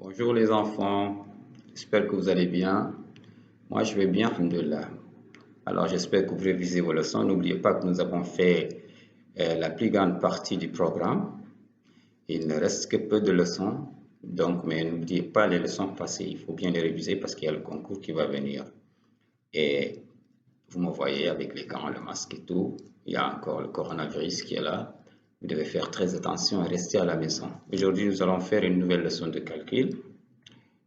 Bonjour les enfants, j'espère que vous allez bien. Moi je vais bien, alhamdoulilah. Alors j'espère que vous révisez vos leçons. N'oubliez pas que nous avons fait la plus grande partie du programme. Il ne reste que peu de leçons, donc mais n'oubliez pas les leçons passées. Il faut bien les réviser parce qu'il y a le concours qui va venir. Et vous me voyez avec les gants, le masque et tout. Il y a encore le coronavirus qui est là. Vous devez faire très attention et rester à la maison. Aujourd'hui, nous allons faire une nouvelle leçon de calcul.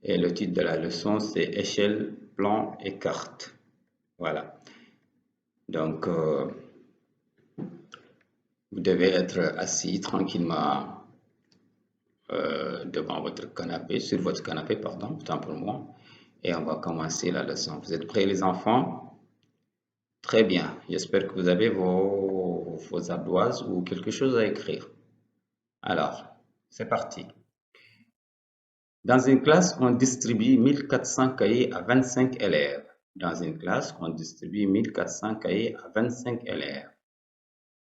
Et le titre de la leçon, c'est échelle, plan et carte. Voilà. Donc, vous devez être assis tranquillement devant votre canapé, sur votre canapé, pardon, autant pour moi. Et on va commencer la leçon. Vous êtes prêts, les enfants? Très bien. J'espère que vous avez vos ardoises ou quelque chose à écrire. Alors, c'est parti. Dans une classe, on distribue 1400 cahiers à 25 élèves. Dans une classe, on distribue 1400 cahiers à 25 élèves.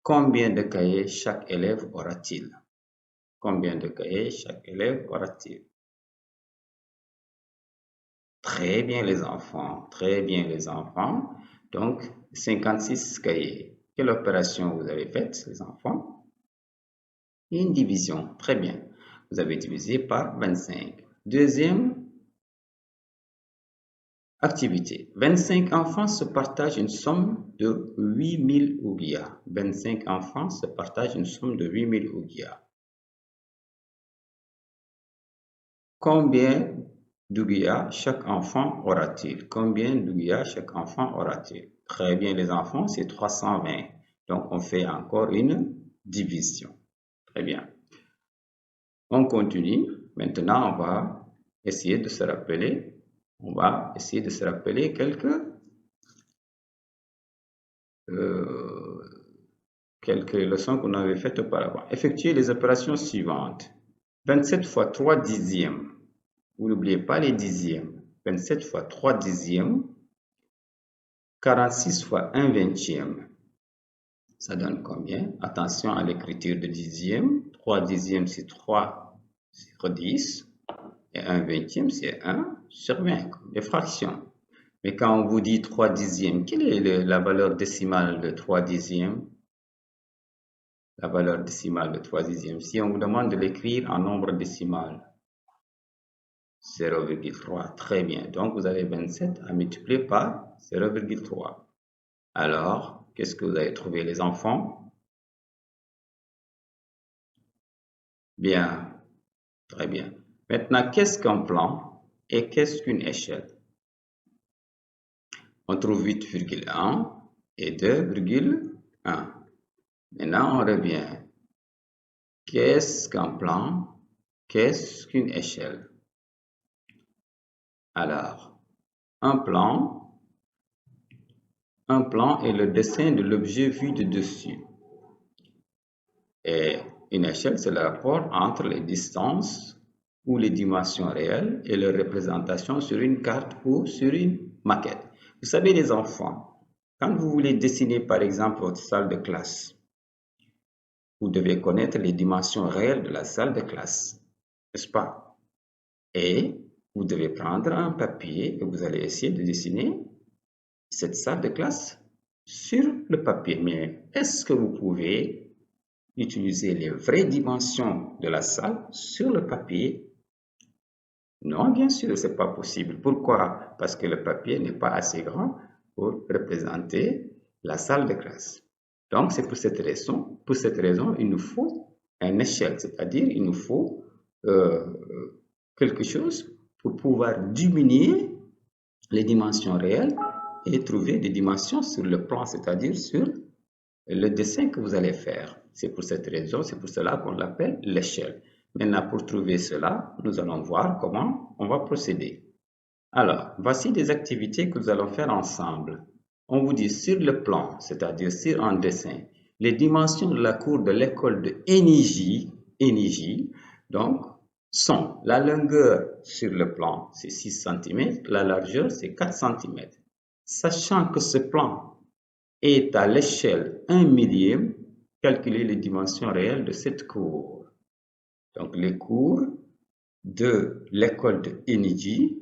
Combien de cahiers chaque élève aura-t-il? Combien de cahiers chaque élève aura-t-il? Très bien les enfants, très bien les enfants. Donc, 56 cahiers. Quelle opération vous avez faite, les enfants? Une division, très bien. Vous avez divisé par 25. Deuxième activité. 25 enfants se partagent une somme de 8000 ouguiya. 25 enfants se partagent une somme de 8000 ouguiya. Combien d'ouguiya chaque enfant aura-t-il? Combien d'ouguiya chaque enfant aura-t-il? Très bien les enfants, c'est 320. Donc on fait encore une division. Très bien. On continue. Maintenant, on va essayer de se rappeler. On va essayer de se rappeler quelques leçons qu'on avait faites auparavant. Effectuez les opérations suivantes. 27 fois 3 dixièmes. Vous n'oubliez pas les dixièmes. 27 fois 3 dixièmes. 46 fois 1 vingtième. Ça donne combien? Attention à l'écriture de dixième. 3 dixièmes, c'est 3 sur 10. Et 1 vingtième, c'est 1 sur 20. Les fractions. Mais quand on vous dit 3 dixièmes, quelle est la valeur décimale de 3 dixièmes? La valeur décimale de 3 dixièmes. Si on vous demande de l'écrire en nombre décimal, 0,3. Très bien. Donc, vous avez 27 à multiplier par 0,3. Alors, qu'est-ce que vous avez trouvé, les enfants? Bien. Très bien. Maintenant, qu'est-ce qu'un plan et qu'est-ce qu'une échelle? On trouve 8,1 et 2,1. Maintenant, on revient. Qu'est-ce qu'un plan? Qu'est-ce qu'une échelle? Alors, un plan est le dessin de l'objet vu de dessus. Et une échelle, c'est le rapport entre les distances ou les dimensions réelles et leur représentation sur une carte ou sur une maquette. Vous savez, les enfants, quand vous voulez dessiner par exemple votre salle de classe, vous devez connaître les dimensions réelles de la salle de classe, n'est-ce pas? Et vous devez prendre un papier et vous allez essayer de dessiner cette salle de classe sur le papier. Mais est-ce que vous pouvez utiliser les vraies dimensions de la salle sur le papier? Non, bien sûr, ce n'est pas possible. Pourquoi? Parce que le papier n'est pas assez grand pour représenter la salle de classe. Donc, c'est pour cette raison, il nous faut une échelle, c'est-à-dire il nous faut quelque chose pour pouvoir diminuer les dimensions réelles et trouver des dimensions sur le plan, c'est-à-dire sur le dessin que vous allez faire. C'est pour cette raison, c'est pour cela qu'on l'appelle l'échelle. Maintenant, pour trouver cela, nous allons voir comment on va procéder. Alors, voici des activités que nous allons faire ensemble. On vous dit sur le plan, c'est-à-dire sur un dessin, les dimensions de la cour de l'école de Eniji, donc, sont la longueur sur le plan, c'est 6 cm, la largeur, c'est 4 cm. Sachant que ce plan est à l'échelle 1 millième, calculer les dimensions réelles de cette cour. Donc, les cours de l'école de Enidji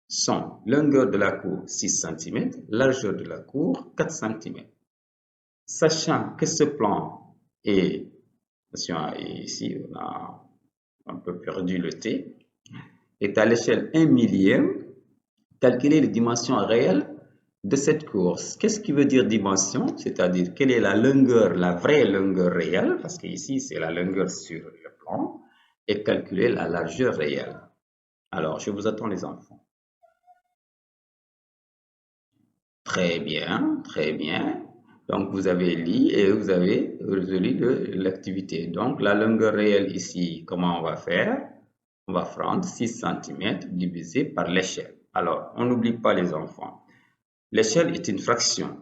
sont longueur de la cour 6 cm, largeur de la cour 4 cm. Sachant que ce plan est, ici on a un peu perdu le T, est à l'échelle 1 millième, calculer les dimensions réelles de cette course. Qu'est-ce qui veut dire dimension? C'est-à-dire quelle est la longueur, la vraie longueur réelle, parce que ici c'est la longueur sur le plan, et calculer la largeur réelle. Alors, je vous attends les enfants. Très bien, très bien. Donc, vous avez lu et vous avez résolu l'activité. Donc, la longueur réelle ici, comment on va faire? On va prendre 6 cm divisé par l'échelle. Alors, on n'oublie pas les enfants. L'échelle est une fraction.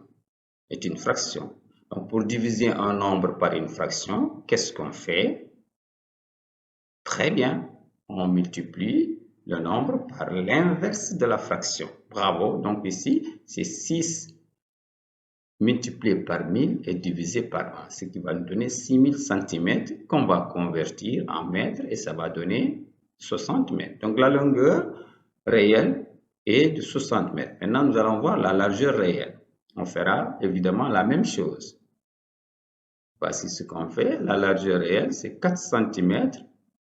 Donc, pour diviser un nombre par une fraction, qu'est-ce qu'on fait? Très bien. On multiplie le nombre par l'inverse de la fraction. Bravo. Donc, ici, c'est 6 multiplié par 1000 et divisé par 1, ce qui va nous donner 6000 cm qu'on va convertir en mètres et ça va donner 60 mètres. Donc la longueur réelle est de 60 mètres. Maintenant, nous allons voir la largeur réelle. On fera évidemment la même chose. Voici ce qu'on fait. La largeur réelle, c'est 4 cm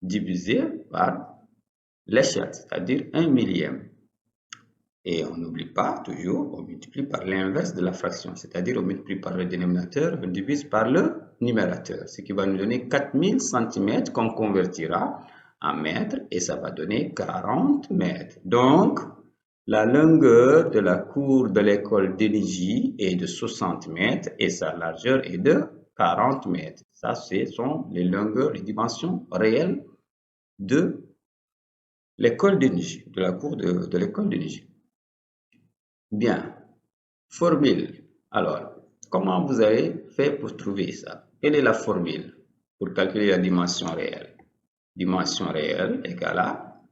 divisé par l'échelle, c'est-à-dire 1 millième. Et on n'oublie pas, toujours, on multiplie par l'inverse de la fraction, c'est-à-dire on multiplie par le dénominateur, on divise par le numérateur, ce qui va nous donner 4000 cm qu'on convertira en mètres et ça va donner 40 mètres. Donc, la longueur de la cour de l'école d'Enidji est de 60 mètres et sa largeur est de 40 mètres. Ça, ce sont les longueurs, les dimensions réelles de l'école d'Enidji, de la cour de l'école d'Enidji. Bien, formule. Alors, comment vous avez fait pour trouver ça? Quelle est la formule pour calculer la dimension réelle? Dimension réelle égale à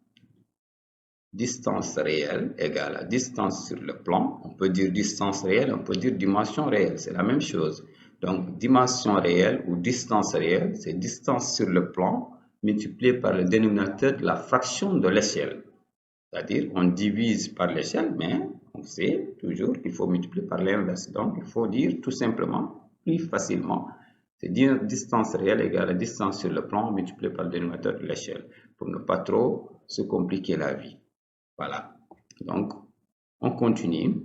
distance réelle égale à distance sur le plan. On peut dire distance réelle, on peut dire dimension réelle, c'est la même chose. Donc, dimension réelle ou distance réelle, c'est distance sur le plan multiplié par le dénominateur de la fraction de l'échelle. C'est-à-dire, on divise par l'échelle, mais on sait toujours qu'il faut multiplier par l'inverse. Donc, il faut dire tout simplement, plus facilement, c'est dire distance réelle égale à distance sur le plan multiplié par le dénominateur de l'échelle, pour ne pas trop se compliquer la vie. Voilà. Donc, on continue.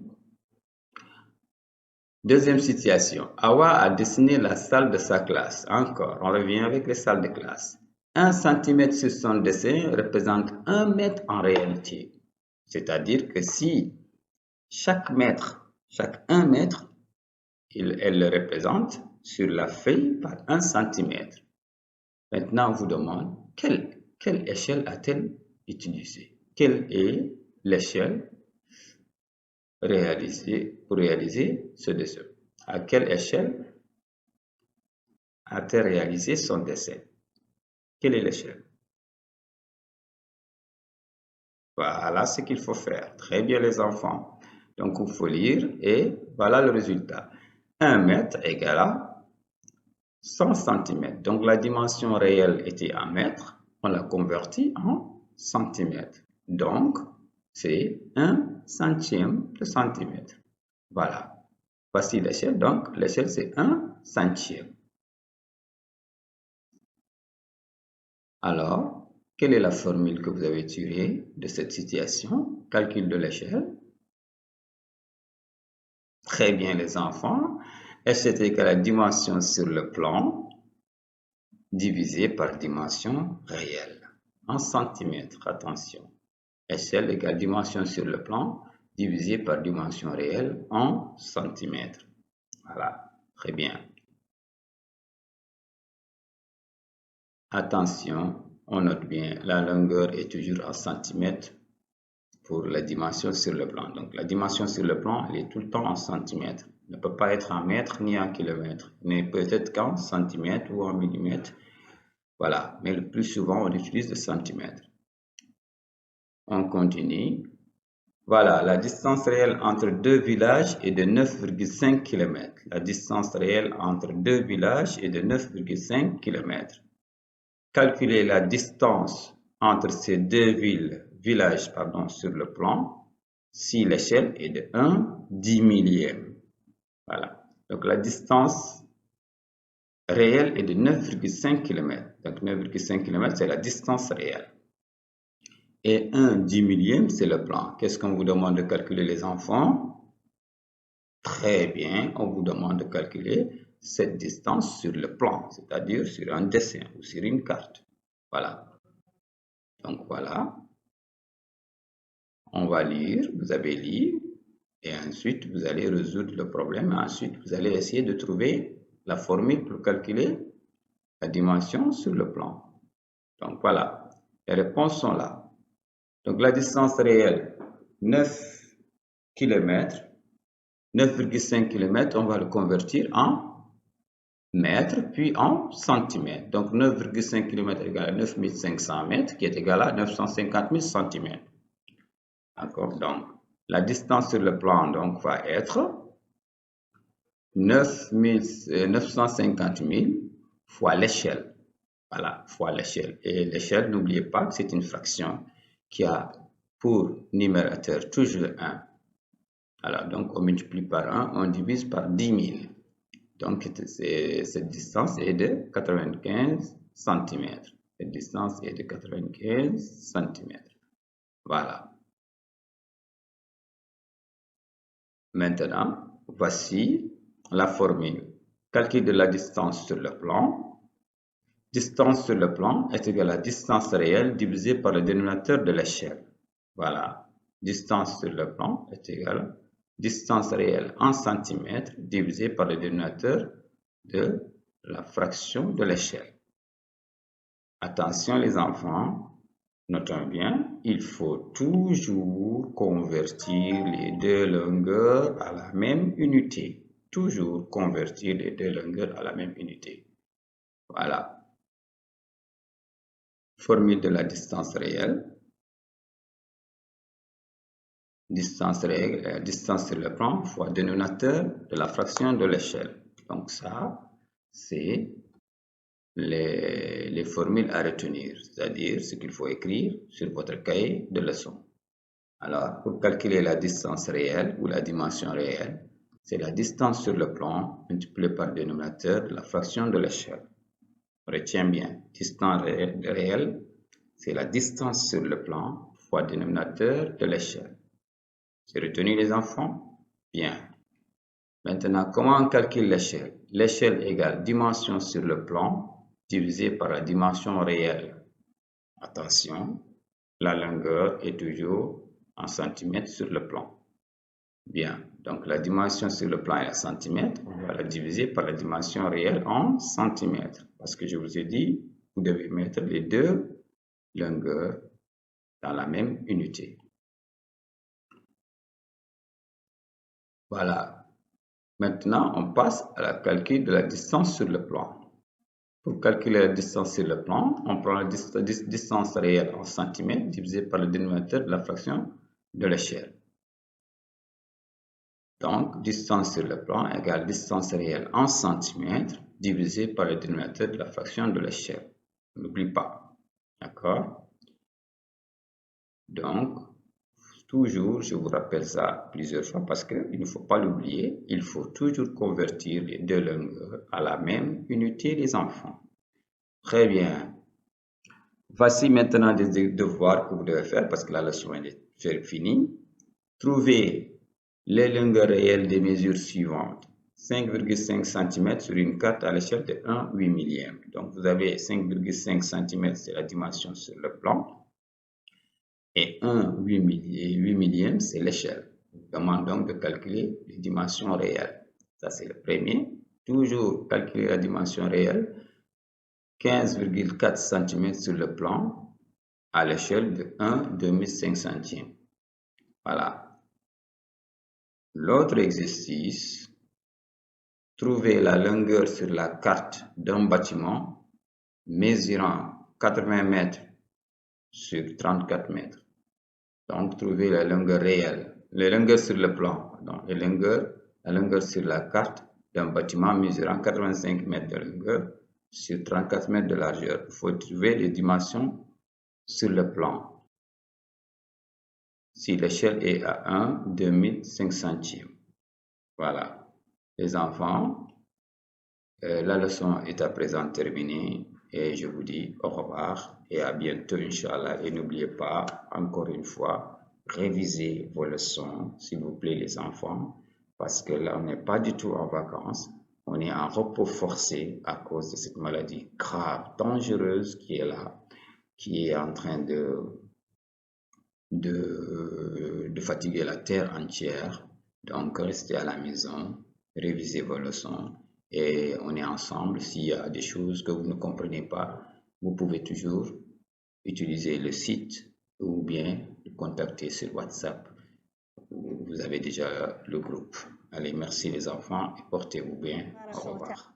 Deuxième situation. Awa a dessiné la salle de sa classe. Encore, on revient avec les salles de classe. 1 cm sur son dessin représente 1 mètre en réalité. C'est-à-dire que si chaque 1 mètre, elle le représente sur la feuille par 1 cm. Maintenant, on vous demande quelle échelle a-t-elle utilisée? Quelle est l'échelle réalisée pour réaliser ce dessin? À quelle échelle a-t-elle réalisé son dessin? Quelle est l'échelle? Voilà ce qu'il faut faire. Très bien les enfants. Donc il faut lire et voilà le résultat. 1 mètre égale à 100 cm. Donc la dimension réelle était en mètres. On l'a converti en centimètres. Donc c'est 1 centième de centimètre. Voilà. Voici l'échelle. Donc l'échelle c'est 1 centième. Alors, quelle est la formule que vous avez tirée de cette situation? Calcul de l'échelle. Très bien les enfants. Échelle égale à dimension sur le plan divisé par dimension réelle. En centimètres, attention. Échelle égale dimension sur le plan divisé par dimension réelle en centimètres. Voilà, très bien. Attention, on note bien, la longueur est toujours en centimètres pour la dimension sur le plan. Donc la dimension sur le plan, elle est tout le temps en centimètres. Elle ne peut pas être en mètres ni en kilomètres, mais peut-être qu'en centimètres ou en millimètres. Voilà, mais le plus souvent, on utilise le centimètre. On continue. Voilà, la distance réelle entre deux villages est de 9,5 km. La distance réelle entre deux villages est de 9,5 km. Calculer la distance entre ces deux villages sur le plan si l'échelle est de 1/10 000. Voilà. Donc la distance réelle est de 9,5 km. Donc 9,5 km, c'est la distance réelle. Et 1/10 000, c'est le plan. Qu'est-ce qu'on vous demande de calculer, les enfants? Très bien, on vous demande de calculer cette distance sur le plan, c'est-à-dire sur un dessin ou sur une carte. Voilà. Donc voilà. On va lire, vous avez lu, et ensuite vous allez résoudre le problème. Ensuite, vous allez essayer de trouver la formule pour calculer la dimension sur le plan. Donc voilà, les réponses sont là. Donc la distance réelle, 9 km, 9,5 km, on va le convertir en mètres, puis en centimètres. Donc 9,5 km égale à 9500 mètres, qui est égal à 950 000 cm. D'accord? Donc la distance sur le plan donc, va être 950 000 fois l'échelle. Voilà, fois l'échelle. Et l'échelle, n'oubliez pas que c'est une fraction qui a pour numérateur toujours 1. Alors, donc on multiplie par 1, on divise par 10 000. Donc cette distance est de 95 cm. Cette distance est de 95 cm. Voilà. Maintenant, voici la formule. Calcul de la distance sur le plan. Distance sur le plan est égale à distance réelle divisée par le dénominateur de l'échelle. Voilà. Distance sur le plan est égale à distance réelle en centimètres divisé par le dénominateur de la fraction de l'échelle. Attention les enfants, notons bien, il faut toujours convertir les deux longueurs à la même unité. Toujours convertir les deux longueurs à la même unité. Voilà. Formule de la distance réelle. Distance réelle, distance sur le plan fois dénominateur de la fraction de l'échelle. Donc ça, c'est les formules à retenir, c'est-à-dire ce qu'il faut écrire sur votre cahier de leçons. Alors, pour calculer la distance réelle ou la dimension réelle, c'est la distance sur le plan multipliée par le dénominateur de la fraction de l'échelle. Retiens bien, distance réelle, c'est la distance sur le plan fois le dénominateur de l'échelle. C'est retenu les enfants? Bien. Maintenant, comment on calcule l'échelle? L'échelle égale dimension sur le plan divisé par la dimension réelle. Attention, la longueur est toujours en centimètres sur le plan. Bien, donc la dimension sur le plan est en centimètres, on va la diviser par la dimension réelle en centimètres. Parce que je vous ai dit, vous devez mettre les deux longueurs dans la même unité. Voilà. Maintenant, on passe à la calcul de la distance sur le plan. Pour calculer la distance sur le plan, on prend la distance réelle en centimètres divisé par le dénominateur de la fraction de l'échelle. Donc, distance sur le plan égale distance réelle en centimètres divisé par le dénominateur de la fraction de l'échelle. N'oublie pas. D'accord? Donc, toujours, je vous rappelle ça plusieurs fois parce qu'il ne faut pas l'oublier, il faut toujours convertir les deux longueurs à la même unité, les enfants. Très bien. Voici maintenant des devoirs que vous devez faire parce que la leçon est finie. Trouvez les longueurs réelles des mesures suivantes. 5,5 cm sur une carte à l'échelle de 1/8 000. Donc vous avez 5,5 cm, c'est la dimension sur le plan. Et 1/8 000, c'est l'échelle. On vous demande donc de calculer les dimensions réelles. Ça, c'est le premier. Toujours calculer la dimension réelle. 15,4 cm sur le plan à l'échelle de 1/2500. Voilà. L'autre exercice, trouver la longueur sur la carte d'un bâtiment mesurant 80 mètres sur 34 mètres. Donc, trouver la longueur réelle, les longueurs sur le plan, pardon, la longueur sur la carte d'un bâtiment mesurant 85 mètres de longueur sur 34 mètres de largeur. Il faut trouver les dimensions sur le plan. Si l'échelle est à 1 25 centimes. Voilà. Les enfants, la leçon est à présent terminée et je vous dis au revoir et à bientôt, Inch'Allah. Et n'oubliez pas, encore une fois, révisez vos leçons, s'il vous plaît, les enfants, parce que là, on n'est pas du tout en vacances. On est en repos forcé à cause de cette maladie grave, dangereuse qui est là, qui est en train de fatiguer la terre entière. Donc, restez à la maison, révisez vos leçons et on est ensemble. S'il y a des choses que vous ne comprenez pas, vous pouvez toujours utiliser le site ou bien contacter sur WhatsApp. Vous avez déjà le groupe. Allez, merci les enfants et portez-vous bien. Au revoir.